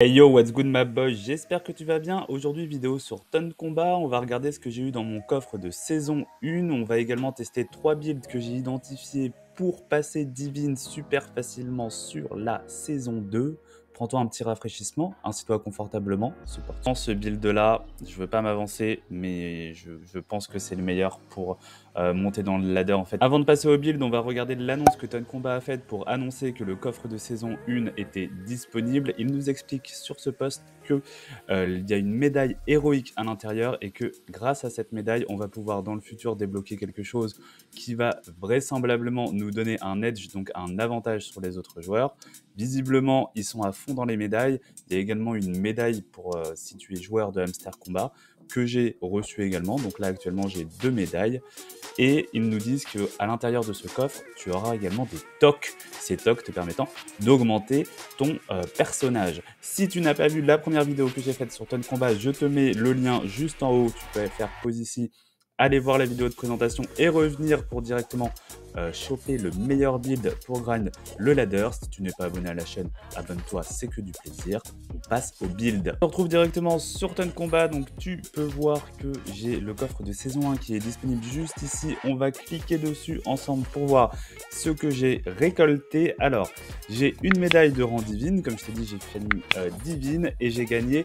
Hey yo, what's good my boy? J'espère que tu vas bien. Aujourd'hui, vidéo sur Ton Combat. On va regarder ce que j'ai eu dans mon coffre de saison 1. On va également tester 3 builds que j'ai identifiés pour passer Divine super facilement sur la saison 2. Prends-toi un petit rafraîchissement, assis-toi confortablement. Supportant ce build-là, je veux pas m'avancer, mais je pense que c'est le meilleur pour monter dans le ladder en fait. Avant de passer au build, on va regarder l'annonce que Ton Combat a faite pour annoncer que le coffre de saison 1 était disponible. Il nous explique sur ce post que il y a une médaille héroïque à l'intérieur et que grâce à cette médaille, on va pouvoir dans le futur débloquer quelque chose qui va vraisemblablement nous donner un edge, donc un avantage sur les autres joueurs. Visiblement, ils sont à fond dans les médailles. Il y a également une médaille pour si tu es joueur de Hamster Combat que j'ai reçu également. Donc là, actuellement, j'ai 2 médailles. Et ils nous disent qu'à l'intérieur de ce coffre, tu auras également des tocs. Ces tocs te permettant d'augmenter ton personnage. Si tu n'as pas vu la première vidéo que j'ai faite sur Ton Combat, je te mets le lien juste en haut. Tu peux faire pause ici, aller voir la vidéo de présentation et revenir pour directement choper le meilleur build pour grind le ladder. Si tu n'es pas abonné à la chaîne, abonne-toi, c'est que du plaisir. On passe au build. On se retrouve directement sur Ton Combat, donc tu peux voir que j'ai le coffre de saison 1 qui est disponible juste ici. On va cliquer dessus ensemble pour voir ce que j'ai récolté. Alors, j'ai une médaille de rang divine, comme je t'ai dit, j'ai fait divine et j'ai gagné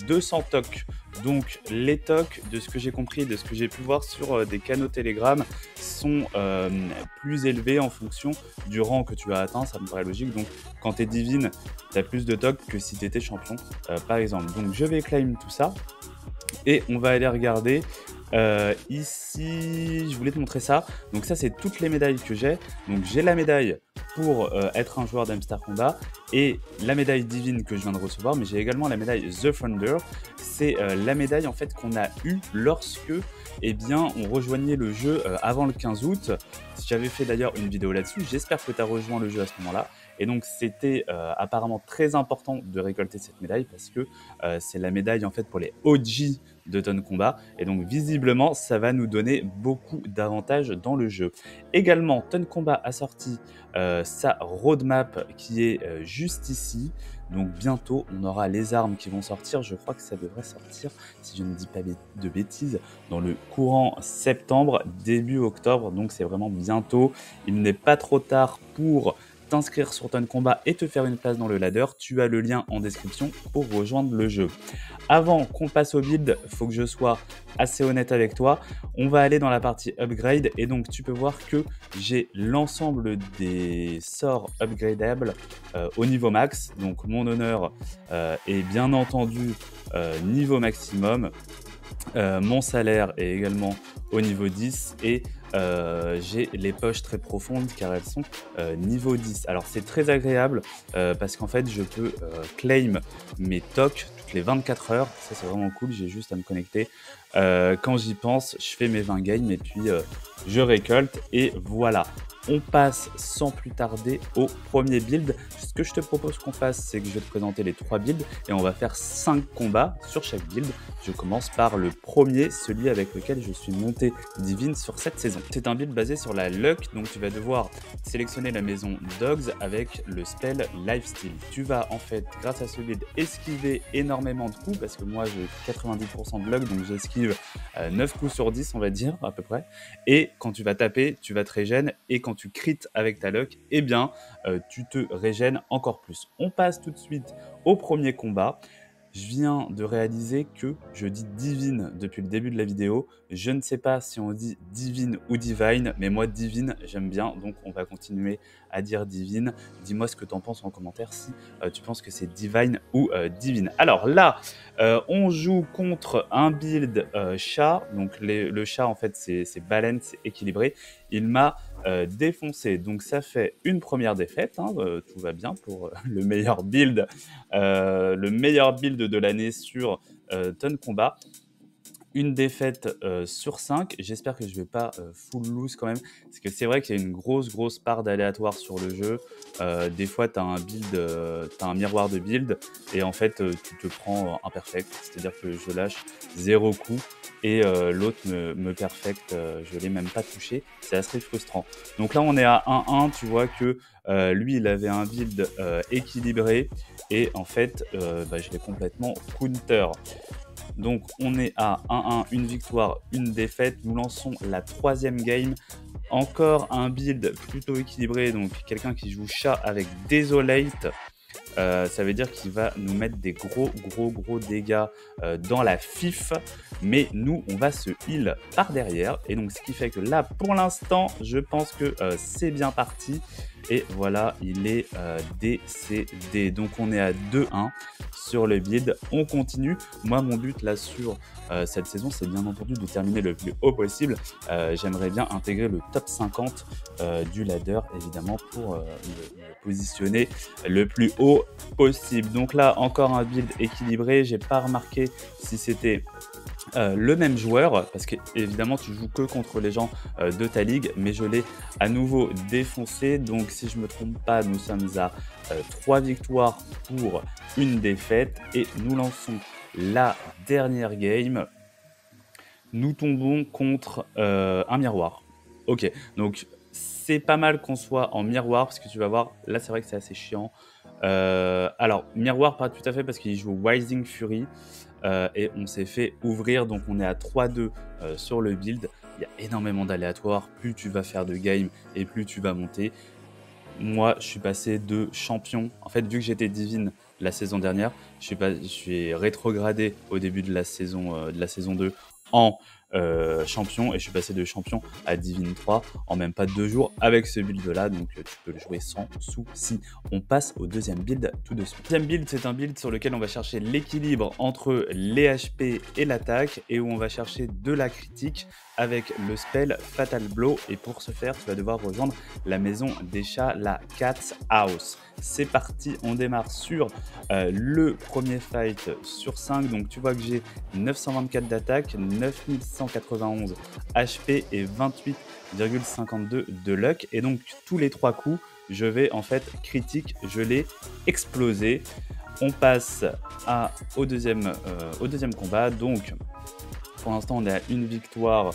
200 tocs. Donc les tocs, de ce que j'ai compris, de ce que j'ai pu voir sur des canaux Telegram, sont plus élevés en fonction du rang que tu as atteint, ça me paraît logique. Donc quand tu es divine, tu as plus de tocs que si tu étais champion, par exemple. Donc je vais claim tout ça et on va aller regarder. Ici, je voulais te montrer ça. Donc ça, c'est toutes les médailles que j'ai. Donc j'ai la médaille pour être un joueur d'Hamster Combat et la médaille divine que je viens de recevoir, mais j'ai également la médaille The Thunder. C'est la médaille en fait qu'on a eue lorsque on rejoignait le jeu avant le 15 août. J'avais fait d'ailleurs une vidéo là-dessus. J'espère que tu as rejoint le jeu à ce moment-là. Et donc c'était apparemment très important de récolter cette médaille parce que c'est la médaille en fait pour les OG de Ton Combat. Et donc visiblement ça va nous donner beaucoup d'avantages dans le jeu. Également, Ton Combat a sorti sa roadmap qui est juste ici. Donc bientôt on aura les armes qui vont sortir. Je crois que ça devrait sortir, si je ne dis pas de bêtises, dans le courant septembre, début octobre. Donc c'est vraiment bientôt. Il n'est pas trop tard pour t'inscrire sur Ton Combat et te faire une place dans le ladder. Tu as le lien en description pour rejoindre le jeu. Avant qu'on passe au build, il faut que je sois assez honnête avec toi. On va aller dans la partie upgrade et donc tu peux voir que j'ai l'ensemble des sorts upgradables au niveau max. Donc mon honneur est bien entendu niveau maximum. Mon salaire est également au niveau 10 et j'ai les poches très profondes car elles sont niveau 10. Alors c'est très agréable parce qu'en fait je peux claim mes tocs toutes les 24 heures. Ça c'est vraiment cool, j'ai juste à me connecter. Quand j'y pense, je fais mes 20 games et puis je récolte et voilà. On passe sans plus tarder au premier build. Ce que je te propose qu'on fasse, c'est que je vais te présenter les 3 builds et on va faire 5 combats sur chaque build. Je commence par le premier, celui avec lequel je suis monté divine sur cette saison. C'est un build basé sur la luck, donc tu vas devoir sélectionner la maison Dogs avec le spell Lifesteal. Tu vas en fait, grâce à ce build, esquiver énormément de coups parce que moi j'ai 90% de luck, donc j'esquive 9 coups sur 10 on va dire à peu près. Et quand tu vas taper, tu vas te régène et quand tu crites avec ta luck, eh bien tu te régènes encore plus. On passe tout de suite au premier combat. Je viens de réaliser que je dis divine depuis le début de la vidéo. Je ne sais pas si on dit divine ou divine, mais moi divine j'aime bien, donc on va continuer à dire divine. Dis-moi ce que tu en penses en commentaire si tu penses que c'est divine ou divine. Alors là, on joue contre un build chat, donc le chat en fait c'est baleine, c'est équilibré. Il m'a défoncé, donc ça fait une première défaite, hein, tout va bien pour le meilleur build de l'année sur Ton Combat. Une défaite sur 5. J'espère que je vais pas full lose quand même. Parce que c'est vrai qu'il y a une grosse part d'aléatoire sur le jeu. Des fois, tu as un build, t'as un miroir de build. Et en fait, tu te prends imperfect. C'est-à-dire que je lâche 0 coup. Et l'autre me perfecte. Je l'ai même pas touché. C'est assez frustrant. Donc là, on est à 1-1. Tu vois que Lui, il avait un build équilibré et en fait, je l'ai complètement counter. Donc on est à 1-1, une victoire, une défaite. Nous lançons la 3e game. Encore un build plutôt équilibré, donc quelqu'un qui joue chat avec Desolate. Ça veut dire qu'il va nous mettre des gros dégâts dans la fif, mais nous on va se heal par derrière, et donc ce qui fait que là pour l'instant je pense que c'est bien parti, et voilà, il est décédé. Donc on est à 2-1 sur le build, on continue. Moi mon but là sur cette saison, c'est bien entendu de terminer le plus haut possible. J'aimerais bien intégrer le top 50 du ladder, évidemment, pour me positionner le plus haut possible. Donc là, encore un build équilibré. J'ai pas remarqué si c'était le même joueur, parce que évidemment tu joues que contre les gens de ta ligue, mais je l'ai à nouveau défoncé. Donc si je me trompe pas, nous sommes à 3 victoires pour une défaite, et nous lançons la dernière game. Nous tombons contre un miroir. Ok, donc c'est pas mal qu'on soit en miroir, parce que tu vas voir, là c'est vrai que c'est assez chiant. Alors, miroir pas tout à fait, parce qu'il joue Rising Fury, et on s'est fait ouvrir, donc on est à 3-2 sur le build. Il y a énormément d'aléatoires, plus tu vas faire de game et plus tu vas monter. Moi, je suis passé de champion. En fait, vu que j'étais divine la saison dernière, je suis rétrogradé au début de la saison 2 en champion, et je suis passé de champion à divine 3 en même pas 2 jours avec ce build là, donc tu peux le jouer sans souci. On passe au deuxième build tout de suite. Le deuxième build, c'est un build sur lequel on va chercher l'équilibre entre les HP et l'attaque, et où on va chercher de la critique avec le spell Fatal Blow, et pour ce faire tu vas devoir rejoindre la maison des chats, la Cat's House. C'est parti, on démarre sur le premier fight sur 5, donc tu vois que j'ai 924 d'attaque, 9191 HP et 28,52 de luck, et donc tous les 3 coups je vais en fait critique, je l'ai explosé. On passe au deuxième combat. Donc pour l'instant on est à une victoire.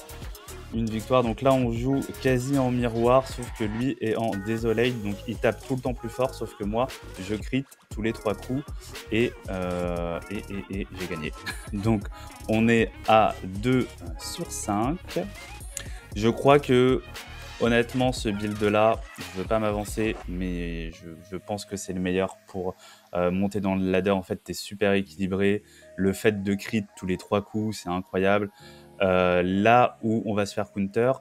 Donc là on joue quasi en miroir, sauf que lui est en Desolate, donc il tape tout le temps plus fort, sauf que moi je crit tous les 3 coups, et j'ai gagné. Donc on est à 2 sur 5. Je crois que honnêtement ce build là, je veux pas m'avancer, mais je pense que c'est le meilleur pour monter dans le ladder. En fait t'es super équilibré, le fait de crit tous les 3 coups c'est incroyable. Là où on va se faire counter,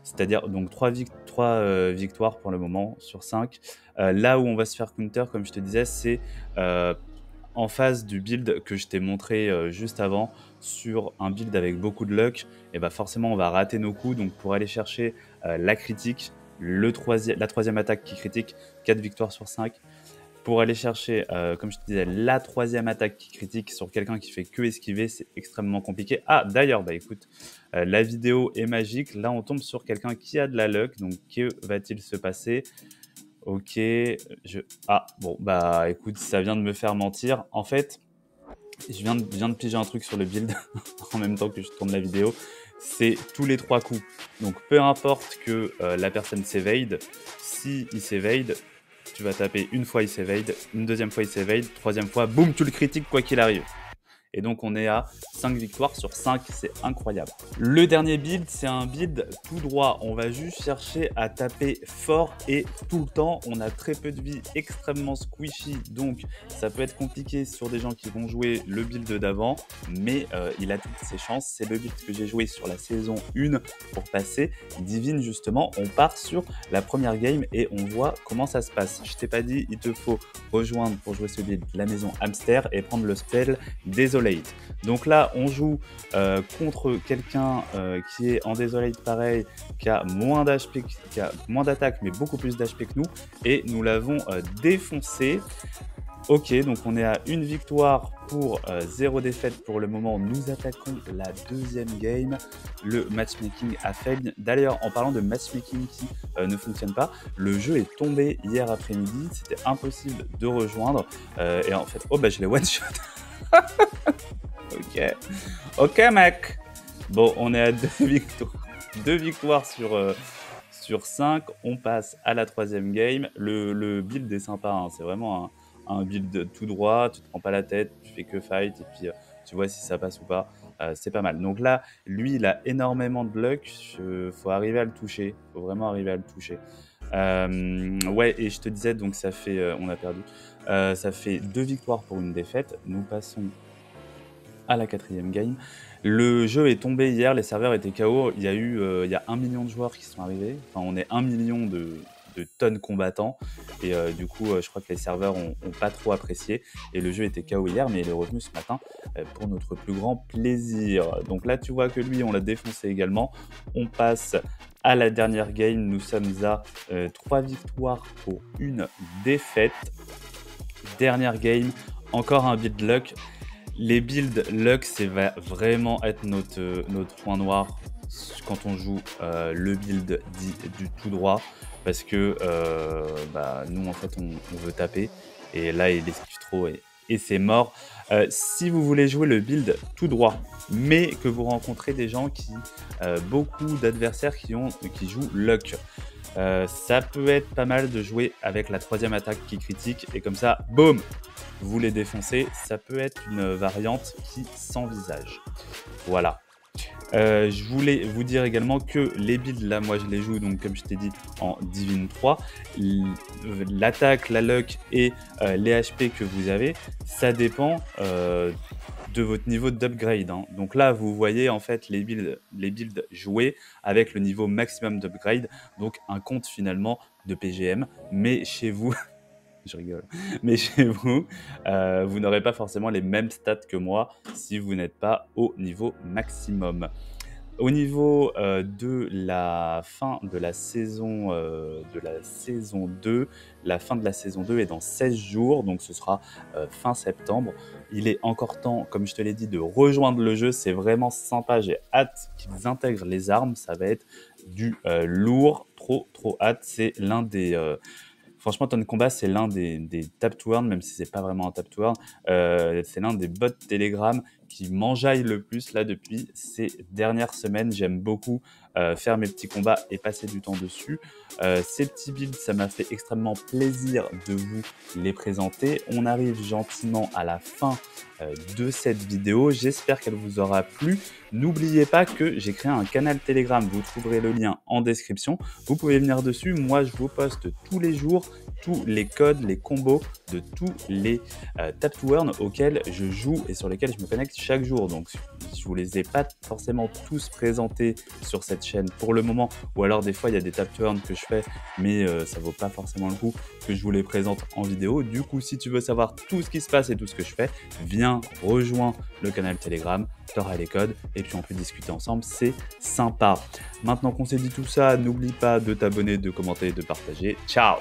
c'est-à-dire donc 3 victoires pour le moment sur 5. Là où on va se faire counter, comme je te disais, c'est en phase du build que je t'ai montré juste avant, sur un build avec beaucoup de luck. Et bah forcément on va rater nos coups, donc pour aller chercher la critique, la troisième attaque qui critique, 4 victoires sur 5. Pour aller chercher, comme je te disais, la 3e attaque qui critique sur quelqu'un qui fait que esquiver, c'est extrêmement compliqué. Ah, d'ailleurs, écoute, la vidéo est magique. Là, on tombe sur quelqu'un qui a de la luck. Donc, que va-t-il se passer? Ok, ah, bon, écoute, ça vient de me faire mentir. En fait, je viens de piger un truc sur le build en même temps que je tourne la vidéo. C'est tous les 3 coups. Donc, peu importe que la personne s'évade, si il s'évade, tu vas taper une fois il s'évade, une deuxième fois il s'évade, troisième fois, boum, tu le critiques quoi qu'il arrive. Et donc on est à 5 victoires sur 5, c'est incroyable. Le dernier build, c'est un build tout droit. On va juste chercher à taper fort et tout le temps. On a très peu de vie, extrêmement squishy, donc ça peut être compliqué sur des gens qui vont jouer le build d'avant, mais il a toutes ses chances. C'est le build que j'ai joué sur la saison 1 pour passer divine justement. On part sur la première game et on voit comment ça se passe. Je t'ai pas dit, il te faut rejoindre pour jouer ce build la maison hamster et prendre le spell Desolate. Donc là on joue contre quelqu'un qui est en Desolate pareil, qui a moins d'HP, qui a moins d'attaque mais beaucoup plus d'HP que nous, et nous l'avons défoncé. Ok, donc on est à une victoire pour 0 défaite pour le moment. Nous attaquons la deuxième game. Le matchmaking a failli. D'ailleurs, en parlant de matchmaking qui ne fonctionne pas, le jeu est tombé hier après-midi. C'était impossible de rejoindre. Et en fait, je l'ai one-shot. Ok mec. Bon, on est à 2 victoires sur 5, on passe à la 3e game. Le build est sympa, hein, c'est vraiment un build tout droit, tu te prends pas la tête, tu fais que fight et puis tu vois si ça passe ou pas. C'est pas mal. Donc là, lui, il a énormément de luck. Faut arriver à le toucher. Faut vraiment arriver à le toucher. Ouais, et je te disais, donc ça fait, on a perdu. Ça fait 2 victoires pour une défaite. Nous passons à la 4e game. Le jeu est tombé hier, les serveurs étaient KO. Il y a 1 million de joueurs qui sont arrivés. Enfin, on est 1 million de tonnes combattants. Et du coup, je crois que les serveurs ont pas trop apprécié. Et le jeu était KO hier, mais il est revenu ce matin pour notre plus grand plaisir. Donc là, tu vois que lui, on l'a défoncé également. On passe à la dernière game. Nous sommes à 3 victoires pour une défaite. Dernière game, encore un build luck. Les builds luck, va vraiment être notre point noir quand on joue le build dit du tout droit, parce que nous en fait on veut taper et là il esquive trop et c'est mort. Si vous voulez jouer le build tout droit, mais que vous rencontrez des gens beaucoup d'adversaires qui jouent luck, ça peut être pas mal de jouer avec la 3e attaque qui critique et comme ça, boum, vous les défoncez. Ça peut être une variante qui s'envisage. Voilà. Je voulais vous dire également que les builds, là, moi je les joue, donc comme je t'ai dit, en Divine 3. L'attaque, la luck et les HP que vous avez, ça dépend de votre niveau d'upgrade. Hein. Donc là, vous voyez en fait les builds joués avec le niveau maximum d'upgrade, donc un compte finalement de PGM, mais chez vous... Je rigole. Mais chez vous, vous n'aurez pas forcément les mêmes stats que moi si vous n'êtes pas au niveau maximum. Au niveau de la fin de la saison 2, la fin de la saison 2 est dans 16 jours, donc ce sera fin septembre. Il est encore temps, comme je te l'ai dit, de rejoindre le jeu. C'est vraiment sympa. J'ai hâte qu'ils intègrent les armes. Ça va être du lourd. Trop hâte. C'est l'un des... Franchement, Ton Combat, c'est l'un des tap to earn, même si c'est pas vraiment un tap to earn. C'est l'un des bots Telegram qui m'enjaille le plus là depuis ces dernières semaines. J'aime beaucoup faire mes petits combats et passer du temps dessus. Ces petits builds, ça m'a fait extrêmement plaisir de vous les présenter. On arrive gentiment à la fin de cette vidéo. J'espère qu'elle vous aura plu. N'oubliez pas que j'ai créé un canal Telegram. Vous trouverez le lien en description. Vous pouvez venir dessus. Moi, je vous poste tous les jours tous les codes, les combos de tous les tap to earn auxquels je joue et sur lesquels je me connecte chaque jour. Donc, je vous les ai pas forcément tous présentés sur cette chaîne pour le moment, ou alors des fois il y a des tap to earn que je fais, mais ça vaut pas forcément le coup que je vous les présente en vidéo. Du coup, si tu veux savoir tout ce qui se passe et tout ce que je fais, viens, rejoins le canal Telegram, tu auras les codes et puis on peut discuter ensemble, c'est sympa. Maintenant qu'on s'est dit tout ça, n'oublie pas de t'abonner, de commenter, de partager. Ciao!